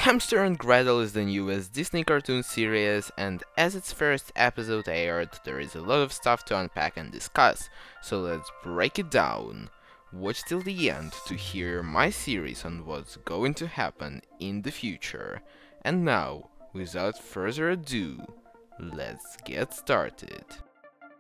Hamster and Gretel is the newest Disney cartoon series, and as its first episode aired, there is a lot of stuff to unpack and discuss, so let's break it down. Watch till the end to hear my series on what's going to happen in the future. And now, without further ado, let's get started.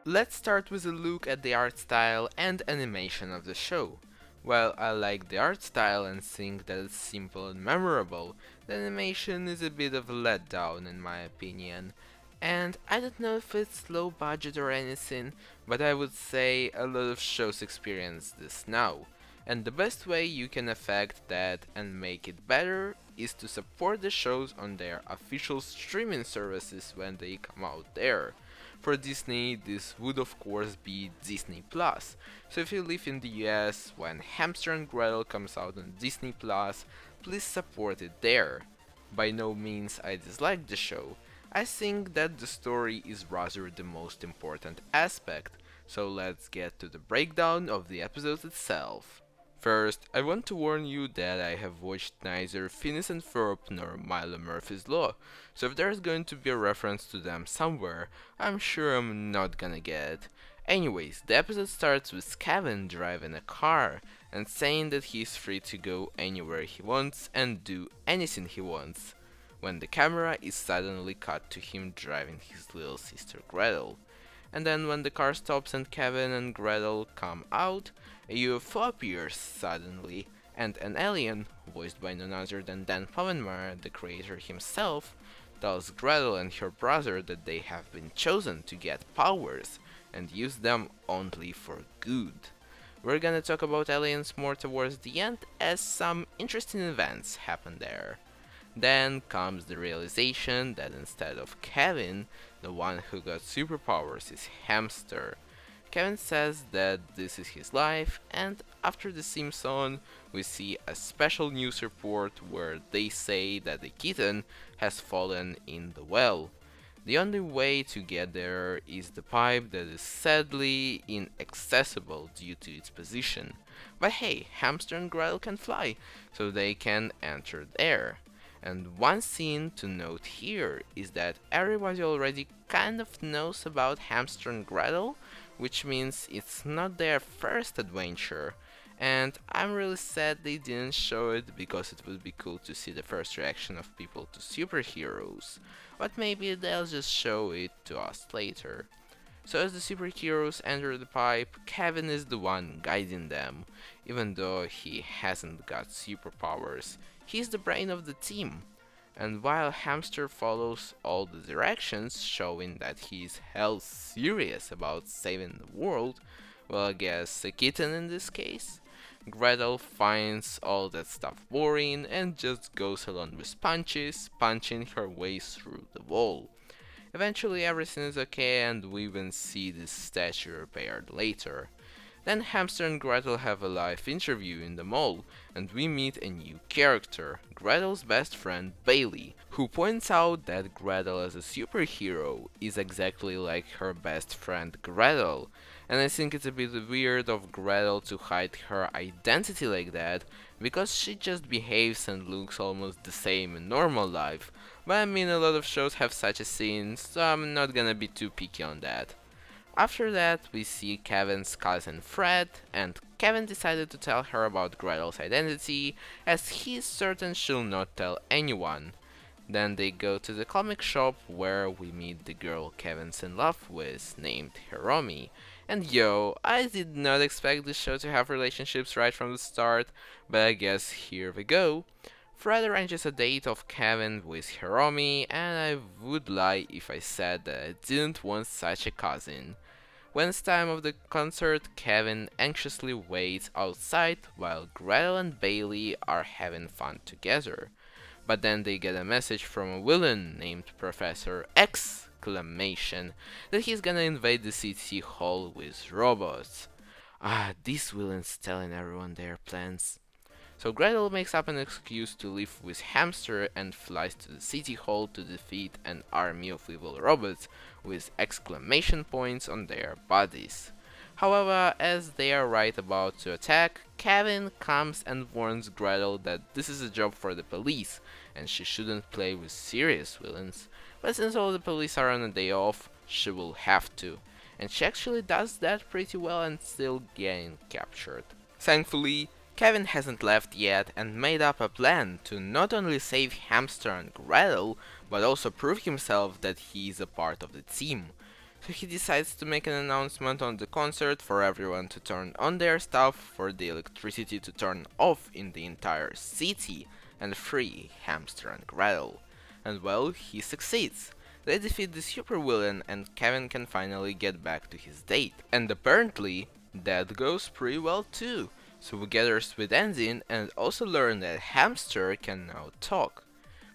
Let's start with a look at the art style and animation of the show. While I like the art style and think that it's simple and memorable, the animation is a bit of a letdown in my opinion. And I don't know if it's low budget or anything, but I would say a lot of shows experience this now. And the best way you can affect that and make it better is to support the shows on their official streaming services when they come out there. For Disney, this would of course be Disney Plus. So if you live in the US, when Hamster and Gretel comes out on Disney Plus, please support it there. By no means I dislike the show. I think that the story is rather the most important aspect. So let's get to the breakdown of the episode itself. First, I want to warn you that I have watched neither Phineas and Ferb nor Milo Murphy's Law, so if there's going to be a reference to them somewhere, I'm sure I'm not gonna get it. Anyways, the episode starts with Kevin driving a car and saying that he's free to go anywhere he wants and do anything he wants, when the camera is suddenly cut to him driving his little sister Gretel. And then when the car stops and Kevin and Gretel come out, a UFO appears suddenly, and an alien, voiced by none other than Dan Povenmire, the creator himself, tells Gretel and her brother that they have been chosen to get powers, and use them only for good. We're gonna talk about aliens more towards the end, as some interesting events happen there. Then comes the realization that instead of Kevin, the one who got superpowers is Hamster. Kevin says that this is his life, and after the Simpsons, we see a special news report where they say that the kitten has fallen in the well. The only way to get there is the pipe that is sadly inaccessible due to its position. But hey, Hamster and Gretel can fly, so they can enter there. And one thing to note here is that everybody already kind of knows about Hamster and Gretel, which means it's not their first adventure, and I'm really sad they didn't show it because it would be cool to see the first reaction of people to superheroes, but maybe they'll just show it to us later. So as the superheroes enter the pipe, Kevin is the one guiding them, even though he hasn't got superpowers. He's the brain of the team. And while Hamster follows all the directions, showing that he's hell serious about saving the world, well, I guess a kitten in this case, Gretel finds all that stuff boring and just goes along with punches, punching her way through the wall. Eventually everything is okay and we even see this statue repaired later. Then Hamster and Gretel have a live interview in the mall, and we meet a new character, Gretel's best friend Bailey, who points out that Gretel as a superhero is exactly like her best friend Gretel. And I think it's a bit weird of Gretel to hide her identity like that, because she just behaves and looks almost the same in normal life. But I mean, a lot of shows have such a scene, so I'm not gonna be too picky on that. After that, we see Kevin's cousin Fred, and Kevin decided to tell her about Gretel's identity, as he's certain she'll not tell anyone. Then they go to the comic shop where we meet the girl Kevin's in love with, named Hiromi. And yo, I did not expect this show to have relationships right from the start, but I guess here we go. Fred arranges a date of Kevin with Hiromi, and I would lie if I said that I didn't want such a cousin. When it's time of the concert, Kevin anxiously waits outside while Gretel and Bailey are having fun together. But then they get a message from a villain named Professor Exclamation that he's gonna invade the city hall with robots. These villains telling everyone their plans. So Gretel makes up an excuse to leave with Hamster and flies to the city hall to defeat an army of evil robots with exclamation points on their bodies. However, as they are right about to attack, Kevin comes and warns Gretel that this is a job for the police, and she shouldn't play with serious villains, but since all the police are on a day off, she will have to. And she actually does that pretty well and still getting captured. Thankfully, Kevin hasn't left yet and made up a plan to not only save Hamster and Gretel, but also prove himself that he is a part of the team. So he decides to make an announcement on the concert for everyone to turn on their stuff, for the electricity to turn off in the entire city, and free Hamster and Gretel. And well, he succeeds. They defeat the supervillain and Kevin can finally get back to his date. And apparently, that goes pretty well too. So we get our sweet ending and also learn that Hamster can now talk.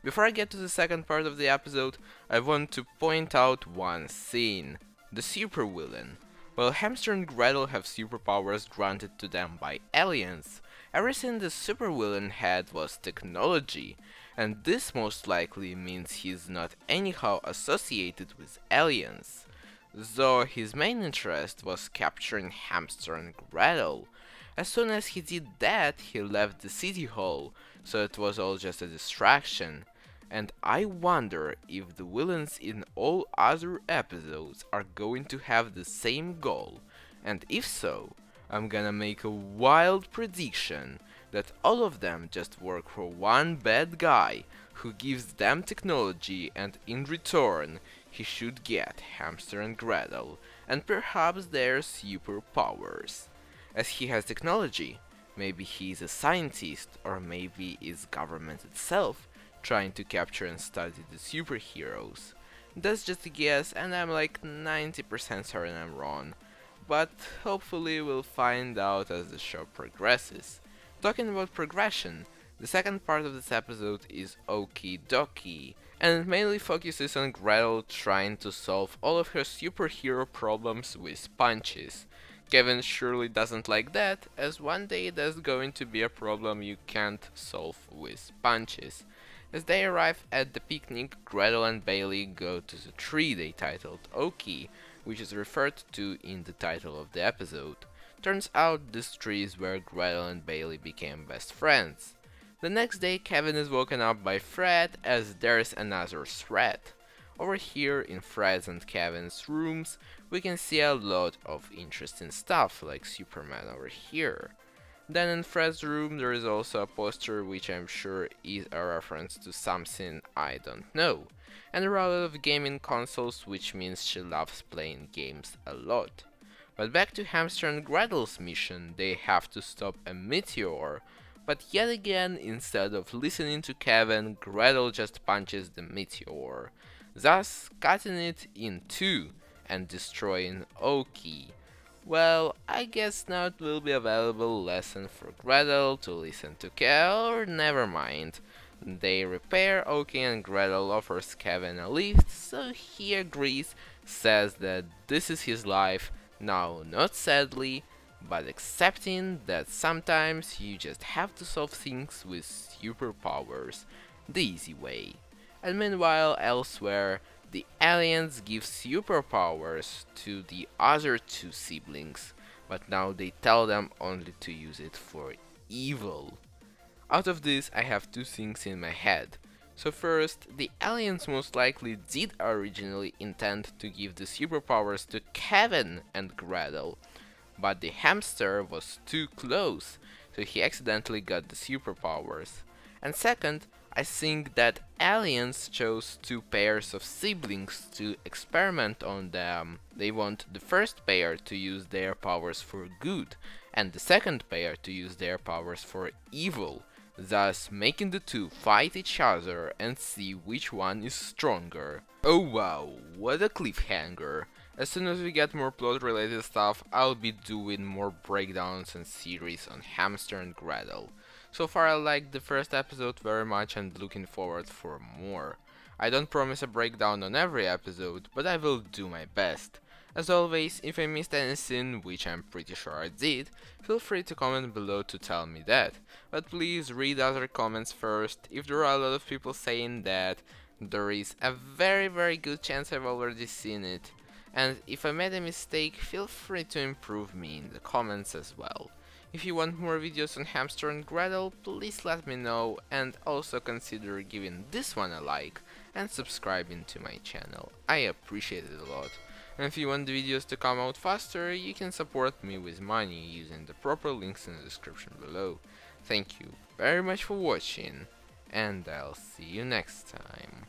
Before I get to the second part of the episode, I want to point out one scene. The supervillain. While Hamster and Gretel have superpowers granted to them by aliens, everything the supervillain had was technology, and this most likely means he's not anyhow associated with aliens. Though his main interest was capturing Hamster and Gretel. As soon as he did that, he left the city hall, so it was all just a distraction. And I wonder if the villains in all other episodes are going to have the same goal, and if so, I'm gonna make a wild prediction that all of them just work for one bad guy who gives them technology, and in return he should get Hamster and Gretel and perhaps their superpowers. As he has technology, maybe he's a scientist, or maybe it's government itself trying to capture and study the superheroes. That's just a guess, and I'm like 90% certain I'm wrong, but hopefully we'll find out as the show progresses. Talking about progression, the second part of this episode is okie dokie, and it mainly focuses on Gretel trying to solve all of her superhero problems with punches. Kevin surely doesn't like that, as one day there's going to be a problem you can't solve with punches. As they arrive at the picnic, Gretel and Bailey go to the tree they titled Oki, which is referred to in the title of the episode. Turns out this tree is where Gretel and Bailey became best friends. The next day Kevin is woken up by Fred as there's another threat. Over here in Fred's and Kevin's rooms we can see a lot of interesting stuff like Superman over here. Then in Fred's room there is also a poster which I'm sure is a reference to something I don't know. And there are a lot of gaming consoles, which means she loves playing games a lot. But back to Hamster and Gretel's mission, they have to stop a meteor. But yet again, instead of listening to Kevin, Gretel just punches the meteor, thus cutting it in two and destroying Oki. Well, I guess now it will be available lesson for Gretel to listen to Kel, or never mind. They repair Oki and Gretel offers Kevin a lift, so he agrees, says that this is his life, now not sadly, but accepting that sometimes you just have to solve things with superpowers, the easy way. And meanwhile, elsewhere, the aliens give superpowers to the other two siblings, but now they tell them only to use it for evil. Out of this, I have two things in my head. So first, the aliens most likely did originally intend to give the superpowers to Kevin and Gretel, but the hamster was too close, so he accidentally got the superpowers. And second, I think that aliens chose two pairs of siblings to experiment on them. They want the first pair to use their powers for good, and the second pair to use their powers for evil, thus making the two fight each other and see which one is stronger. Oh wow, what a cliffhanger! As soon as we get more plot related stuff, I'll be doing more breakdowns and series on Hamster and Gretel. So far I liked the first episode very much and looking forward for more. I don't promise a breakdown on every episode, but I will do my best. As always, if I missed anything, which I'm pretty sure I did, feel free to comment below to tell me that. But please read other comments first. If there are a lot of people saying that, there is a very good chance I've already seen it. And if I made a mistake, feel free to improve me in the comments as well. If you want more videos on Hamster and Gretel, please let me know, and also consider giving this one a like and subscribing to my channel. I appreciate it a lot. And if you want the videos to come out faster, you can support me with money using the proper links in the description below. Thank you very much for watching, and I'll see you next time.